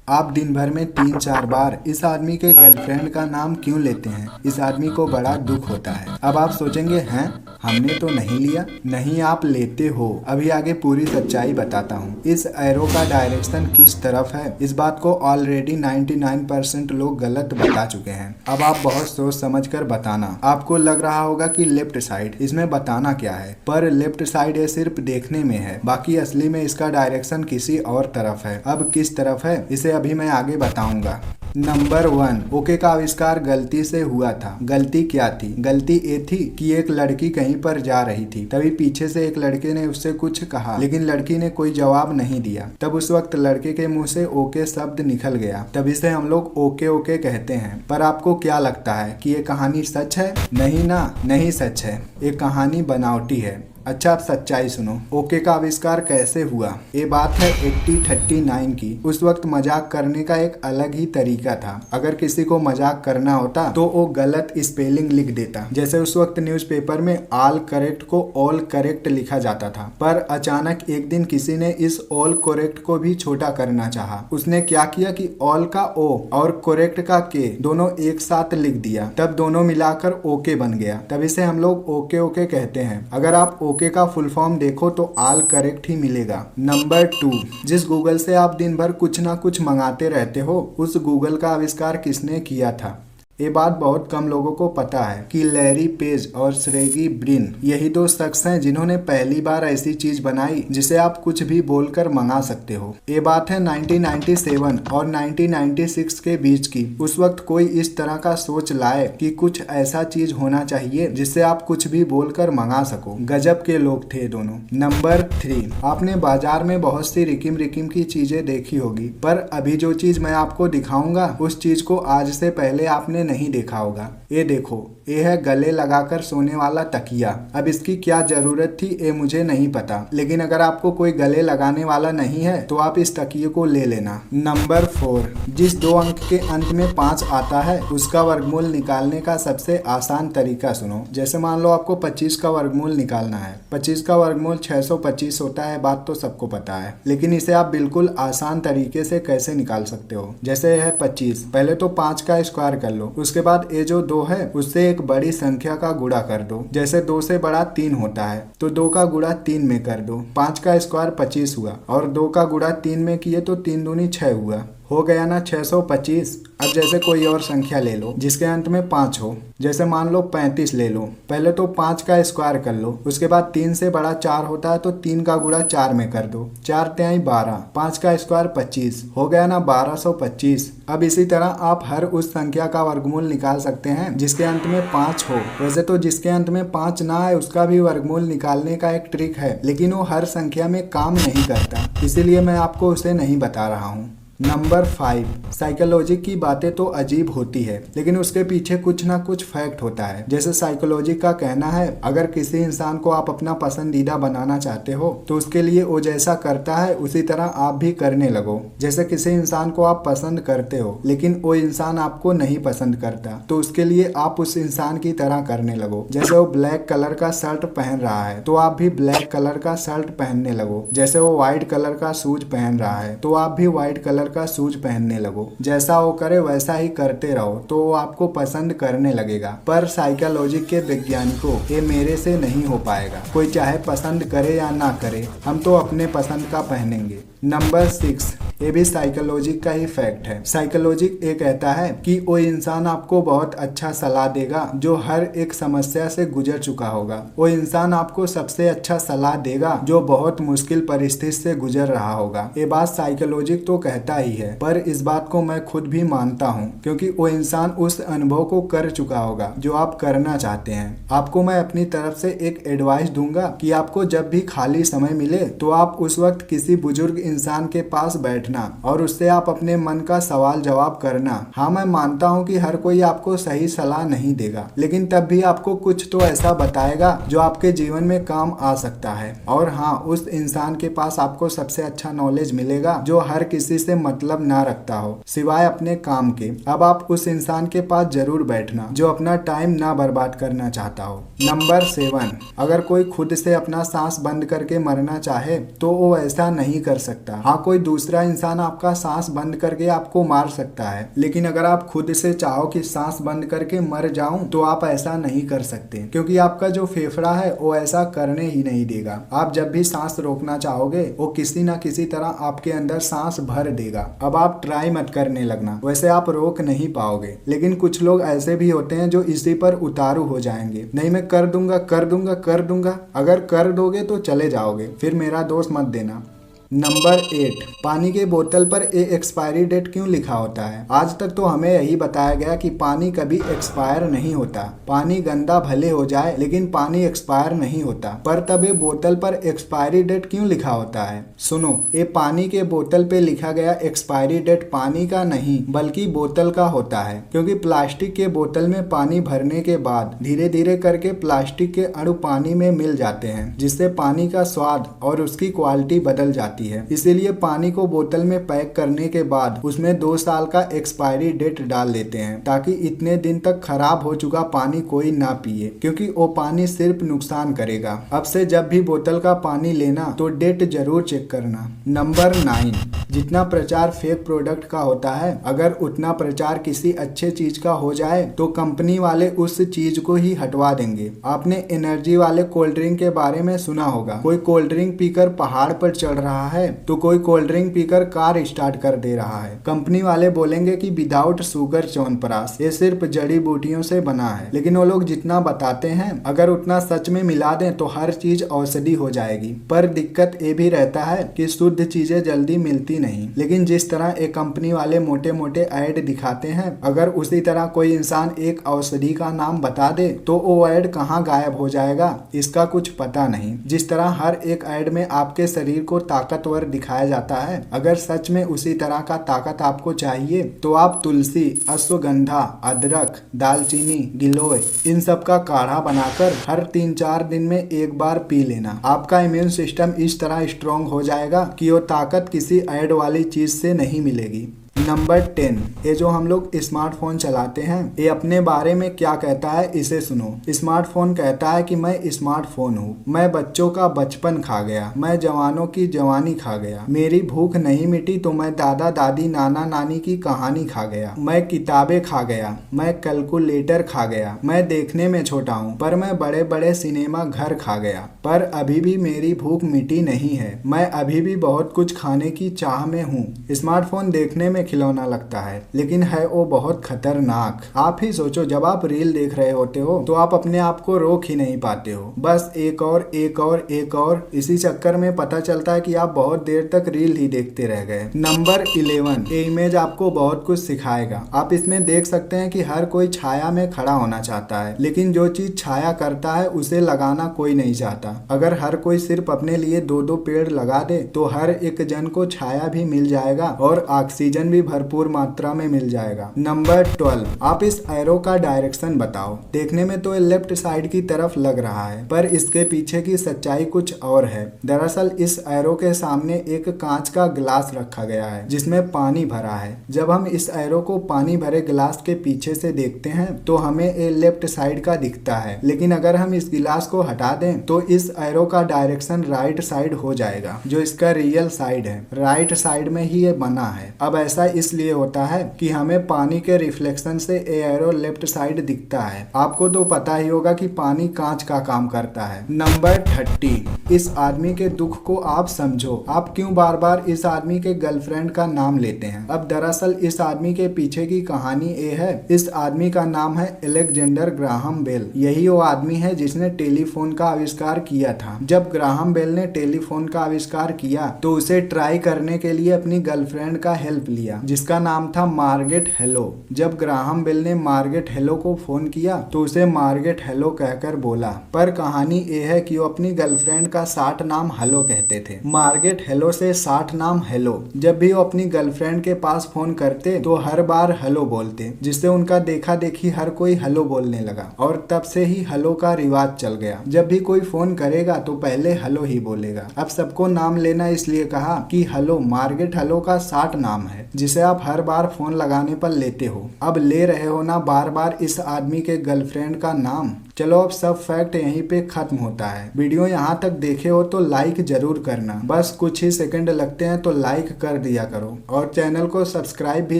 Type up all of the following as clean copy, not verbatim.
आप दिन भर में 3-4 बार इस आदमी के गर्लफ्रेंड का नाम क्यों लेते हैं? इस आदमी को बड़ा दुख होता है। अब आप सोचेंगे, हैं हमने तो नहीं लिया। नहीं, आप लेते हो। अभी आगे पूरी सच्चाई बताता हूँ। इस एरो का डायरेक्शन किस तरफ है, इस बात को ऑलरेडी 99% लोग गलत बता चुके हैं। अब आप बहुत सोच समझ कर बताना। आपको लग रहा होगा कि लेफ्ट साइड, इसमें बताना क्या है, पर लेफ्ट साइड ये सिर्फ देखने में है, बाकी असली में इसका डायरेक्शन किसी और तरफ है। अब किस तरफ है इसे अभी मैं आगे बताऊंगा। नंबर 1, ओके का आविष्कार गलती से हुआ था। गलती क्या थी? गलती ये थी कि एक लड़की कहीं पर जा रही थी, तभी पीछे से एक लड़के ने उससे कुछ कहा, लेकिन लड़की ने कोई जवाब नहीं दिया। तब उस वक्त लड़के के मुंह से ओके शब्द निकल गया, तभी से हम लोग ओके ओके कहते हैं। पर आपको क्या लगता है कि ये कहानी सच है? नहीं ना, नहीं सच है। ये कहानी बनावटी है। अच्छा, आप सच्चाई सुनो। ओके का आविष्कार कैसे हुआ? ये बात है 1839 की। उस वक्त मजाक करने का एक अलग ही तरीका था। अगर किसी को मजाक करना होता तो वो गलत स्पेलिंग लिख देता। जैसे उस वक्त न्यूज़पेपर में ऑल करेक्ट को ऑल करेक्ट लिखा जाता था। पर अचानक एक दिन किसी ने इस ऑल करेक्ट को भी छोटा करना चाहा। उसने क्या किया कि ऑल का ओ और करेक्ट का के दोनों एक साथ लिख दिया। तब दोनों मिलाकर ओके बन गया। तभी से हम लोग ओके ओके कहते हैं। अगर आप ओके का फुल फॉर्म देखो तो ऑल करेक्ट ही मिलेगा। नंबर 2, जिस गूगल से आप दिन भर कुछ ना कुछ मंगाते रहते हो, उस गूगल का आविष्कार किसने किया था? ये बात बहुत कम लोगों को पता है कि लैरी पेज और सर्गेई ब्रिन यही दो शख्स हैं जिन्होंने पहली बार ऐसी चीज बनाई जिसे आप कुछ भी बोलकर मंगा सकते हो। ये बात है 1997 और 1996 के बीच की। उस वक्त कोई इस तरह का सोच लाए कि कुछ ऐसा चीज होना चाहिए जिससे आप कुछ भी बोलकर मंगा सको। गजब के लोग थे दोनों। नंबर 3, आपने बाजार में बहुत सी रिकिम रिकिम की चीजें देखी होगी, पर अभी जो चीज मैं आपको दिखाऊंगा उस चीज को आज से पहले आपने नहीं देखा होगा। ये देखो, ये है गले लगाकर सोने वाला तकिया। अब इसकी क्या जरूरत थी ये मुझे नहीं पता, लेकिन अगर आपको कोई गले लगाने वाला नहीं है तो आप इस तकिए को ले लेना। नंबर 4, जिस 2 अंक के अंत में 5 आता है उसका वर्गमूल निकालने का सबसे आसान तरीका सुनो। जैसे मान लो आपको 25 का वर्गमूल निकालना है। 25 का वर्गमूल 625 होता है, बात तो सबको पता है, लेकिन इसे आप बिल्कुल आसान तरीके से कैसे निकाल सकते हो? जैसे है 25, पहले तो 5 का स्क्वायर कर लो, उसके बाद ये जो 2 है उससे एक बड़ी संख्या का गुणा कर दो। जैसे 2 से बड़ा 3 होता है तो 2 का गुणा 3 में कर दो। 5 का स्क्वायर 25 हुआ और 2 का गुणा 3 में किए तो 3 दूनी 6 हुआ। हो गया ना 625। अब जैसे कोई और संख्या ले लो जिसके अंत में 5 हो। जैसे मान लो 35 ले लो। पहले तो 5 का स्क्वायर कर लो, उसके बाद 3 से बड़ा 4 होता है तो 3 का गुणा 4 में कर दो। 4 तिहाई 12, 5 का स्क्वायर 25। हो गया ना 1225। अब इसी तरह आप हर उस संख्या का वर्गमूल निकाल सकते हैं जिसके अंत में 5 हो। वैसे तो जिसके अंत में 5 ना आए उसका भी वर्गमूल निकालने का एक ट्रिक है, लेकिन वो हर संख्या में काम नहीं करता, इसीलिए मैं आपको उसे नहीं बता रहा हूँ। नंबर 5, साइकोलॉजी की बातें तो अजीब होती है, लेकिन उसके पीछे कुछ ना कुछ फैक्ट होता है। जैसे साइकोलॉजी का कहना है, अगर किसी इंसान को आप अपना पसंदीदा बनाना चाहते हो तो उसके लिए वो जैसा करता है उसी तरह आप भी करने लगो। जैसे किसी इंसान को आप पसंद करते हो लेकिन वो इंसान आपको नहीं पसंद करता, तो उसके लिए आप उस इंसान की तरह करने लगो। जैसे वो ब्लैक कलर का शर्ट पहन रहा है तो आप भी ब्लैक कलर का शर्ट पहनने लगो। जैसे वो व्हाइट कलर का शूज पहन रहा है तो आप भी व्हाइट कलर का शूज पहनने लगो। जैसा वो करे वैसा ही करते रहो तो वो आपको पसंद करने लगेगा। पर साइकोलॉजी के वैज्ञानिकों, ये मेरे से नहीं हो पाएगा। कोई चाहे पसंद करे या ना करे, हम तो अपने पसंद का पहनेंगे। नंबर 6, ये भी साइकोलॉजी का ही फैक्ट है। साइकोलॉजी ये कहता है कि वो इंसान आपको बहुत अच्छा सलाह देगा जो हर एक समस्या से गुजर चुका होगा। वो इंसान आपको सबसे अच्छा सलाह देगा जो बहुत मुश्किल परिस्थिति से गुजर रहा होगा। ये बात साइकोलॉजी तो कहता ही है, पर इस बात को मैं खुद भी मानता हूँ, क्योंकि वो इंसान उस अनुभव को कर चुका होगा जो आप करना चाहते हैं। आपको मैं अपनी तरफ से एक एडवाइस दूंगा कि आपको जब भी खाली समय मिले तो आप उस वक्त किसी बुजुर्ग इंसान के पास बैठना और उससे आप अपने मन का सवाल जवाब करना। हाँ, मैं मानता हूँ कि हर कोई आपको सही सलाह नहीं देगा, लेकिन तब भी आपको कुछ तो ऐसा बताएगा जो आपके जीवन में काम आ सकता है। और हाँ, उस इंसान के पास आपको सबसे अच्छा नॉलेज मिलेगा जो हर किसी से मतलब ना रखता हो सिवाय अपने काम के। अब आप उस इंसान के पास जरूर बैठना जो अपना टाइम ना बर्बाद करना चाहता हो। नंबर 7, अगर कोई खुद से अपना सांस बंद करके मरना चाहे तो वो ऐसा नहीं कर सकता। सकता। हाँ, कोई दूसरा इंसान आपका सांस बंद करके आपको मार सकता है, लेकिन अगर आप खुद से चाहो कि सांस बंद करके मर जाऊं तो आप ऐसा नहीं कर सकते, क्योंकि आपका जो फेफड़ा है वो ऐसा करने ही नहीं देगा। आप जब भी सांस रोकना चाहोगे वो किसी ना किसी तरह आपके अंदर सांस भर देगा। अब आप ट्राई मत करने लगना, वैसे आप रोक नहीं पाओगे। लेकिन कुछ लोग ऐसे भी होते हैं जो इसी पर उतारू हो जाएंगे, नहीं मैं कर दूंगा कर दूंगा कर दूंगा। अगर कर दोगे तो चले जाओगे, फिर मेरा दोस्त मत देना। नंबर 8, पानी के बोतल पर एक्सपायरी डेट क्यों लिखा होता है? आज तक तो हमें यही बताया गया कि पानी कभी एक्सपायर नहीं होता। पानी गंदा भले हो जाए लेकिन पानी एक्सपायर नहीं होता। पर तब ये बोतल पर एक्सपायरी डेट क्यों लिखा होता है? सुनो, ये पानी के बोतल पे लिखा गया एक्सपायरी डेट पानी का नहीं बल्कि बोतल का होता है, क्योंकि प्लास्टिक के बोतल में पानी भरने के बाद धीरे धीरे करके प्लास्टिक के अणु पानी में मिल जाते हैं, जिससे पानी का स्वाद और उसकी क्वालिटी बदल जाती है। इसीलिए पानी को बोतल में पैक करने के बाद उसमें 2 साल का एक्सपायरी डेट डाल देते हैं, ताकि इतने दिन तक खराब हो चुका पानी कोई ना पिए, क्योंकि वो पानी सिर्फ नुकसान करेगा। अब से जब भी बोतल का पानी लेना तो डेट जरूर चेक करना। नंबर 9, जितना प्रचार फेक प्रोडक्ट का होता है, अगर उतना प्रचार किसी अच्छे चीज का हो जाए तो कंपनी वाले उस चीज को ही हटवा देंगे। आपने एनर्जी वाले कोल्ड ड्रिंक के बारे में सुना होगा। कोई कोल्ड ड्रिंक पीकर पहाड़ पर चढ़ रहा है तो कोई कोल्ड ड्रिंक पीकर कार स्टार्ट कर दे रहा है। कंपनी वाले बोलेंगे कि विदाउट शुगर च्यवनप्राश, ये सिर्फ जड़ी बूटियों से बना है। लेकिन वो लोग जितना बताते हैं अगर उतना सच में मिला दें तो हर चीज औषधि हो जाएगी। पर दिक्कत ये भी रहता है कि शुद्ध चीजें जल्दी मिलती नहीं। लेकिन जिस तरह एक कंपनी वाले मोटे मोटे ऐड दिखाते हैं, अगर उसी तरह कोई इंसान एक औषधि का नाम बता दे तो वो ऐड कहाँ गायब हो जाएगा इसका कुछ पता नहीं। जिस तरह हर एक ऐड में आपके शरीर को ताकतवर दिखाया जाता है, अगर सच में उसी तरह का ताकत आपको चाहिए तो आप तुलसी, अश्वगंधा, अदरक, दालचीनी, गिलोय इन सब का काढ़ा बनाकर हर 3-4 दिन में एक बार पी लेना। आपका इम्यून सिस्टम इस तरह स्ट्रांग हो जाएगा कि वो ताकत किसी ऐड वाली चीज से नहीं मिलेगी। नंबर 10, ये जो हम लोग स्मार्टफोन चलाते हैं ये अपने बारे में क्या कहता है इसे सुनो। स्मार्टफोन कहता है कि मैं स्मार्टफोन हूँ, मैं बच्चों का बचपन खा गया, मैं जवानों की जवानी खा गया, मेरी भूख नहीं मिटी तो मैं दादा दादी नाना नानी की कहानी खा गया, मैं किताबें खा गया, मैं कैलकुलेटर खा गया, मैं देखने में छोटा हूँ पर मैं बड़े बड़े सिनेमा घर खा गया, पर अभी भी मेरी भूख मिटी नहीं है, मैं अभी भी बहुत कुछ खाने की चाह में हूँ। स्मार्टफोन देखने में खिलौना लगता है लेकिन है वो बहुत खतरनाक। आप ही सोचो, जब आप रील देख रहे होते हो तो आप अपने आप को रोक ही नहीं पाते हो, बस एक और एक और एक और। इसी चक्कर में पता चलता है कि आप बहुत देर तक रील ही देखते रह गए। नंबर 11, ये इमेज आपको बहुत कुछ सिखाएगा। आप इसमें देख सकते हैं कि हर कोई छाया में खड़ा होना चाहता है, लेकिन जो चीज छाया करता है उसे लगाना कोई नहीं चाहता। अगर हर कोई सिर्फ अपने लिए 2-2 पेड़ लगा दे तो हर एक जन को छाया भी मिल जाएगा और ऑक्सीजन भी भरपूर मात्रा में मिल जाएगा। नंबर 12, आप इस एरो का डायरेक्शन बताओ। देखने में तो ये लेफ्ट साइड की तरफ लग रहा है पर इसके पीछे की सच्चाई कुछ और है। दरअसल इस एरो के सामने एक कांच का गिलास रखा गया है जिसमें पानी भरा है। जब हम इस एरो को पानी भरे गिलास के पीछे से देखते हैं तो हमें ये लेफ्ट साइड का दिखता है, लेकिन अगर हम इस गिलास को हटा दें तो इस एरो का डायरेक्शन राइट साइड हो जाएगा, जो इसका रियल साइड है। राइट साइड में ही ये बना है। अब ऐसा इसलिए होता है कि हमें पानी के रिफ्लेक्शन से एरो लेफ्ट साइड दिखता है। आपको तो पता ही होगा कि पानी कांच का काम करता है। नंबर 30, इस आदमी के दुख को आप समझो। आप क्यों बार बार इस आदमी के गर्लफ्रेंड का नाम लेते हैं? अब दरअसल इस आदमी के पीछे की कहानी ये है। इस आदमी का नाम है अलेक्जेंडर ग्राहम बेल। यही वो आदमी है जिसने टेलीफोन का आविष्कार किया था। जब ग्राहम बेल ने टेलीफोन का आविष्कार किया तो उसे ट्राई करने के लिए अपनी गर्लफ्रेंड का हेल्प लिया, जिसका नाम था मार्गेट हेलो। जब ग्राहम बेल ने मार्गेट हेलो को फोन किया तो उसे मार्गेट हेलो कहकर बोला, पर कहानी ये है कि वो अपनी गर्लफ्रेंड का 60 नाम हेलो कहते थे। मार्गेट हेलो से 60 नाम हेलो। जब भी वो अपनी गर्लफ्रेंड के पास फोन करते तो हर बार हेलो बोलते, जिससे उनका देखा देखी हर कोई हेलो बोलने लगा और तब से ही हेलो का रिवाज चल गया। जब भी कोई फोन करेगा तो पहले हेलो ही बोलेगा। अब सबको नाम लेना इसलिए कहा कि हेलो मार्गेट हेलो का 60 नाम है जिसे आप हर बार फोन लगाने पर लेते हो। अब ले रहे हो ना बार बार इस आदमी के गर्लफ्रेंड का नाम। चलो अब सब फैक्ट यहीं पे खत्म होता है। वीडियो यहाँ तक देखे हो तो लाइक जरूर करना, बस कुछ ही सेकंड लगते हैं तो लाइक कर दिया करो और चैनल को सब्सक्राइब भी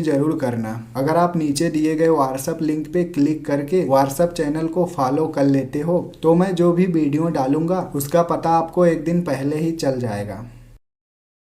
जरूर करना। अगर आप नीचे दिए गए व्हाट्सएप लिंक पे क्लिक करके व्हाट्सएप चैनल को फॉलो कर लेते हो तो मैं जो भी वीडियो डालूंगा उसका पता आपको एक दिन पहले ही चल जाएगा।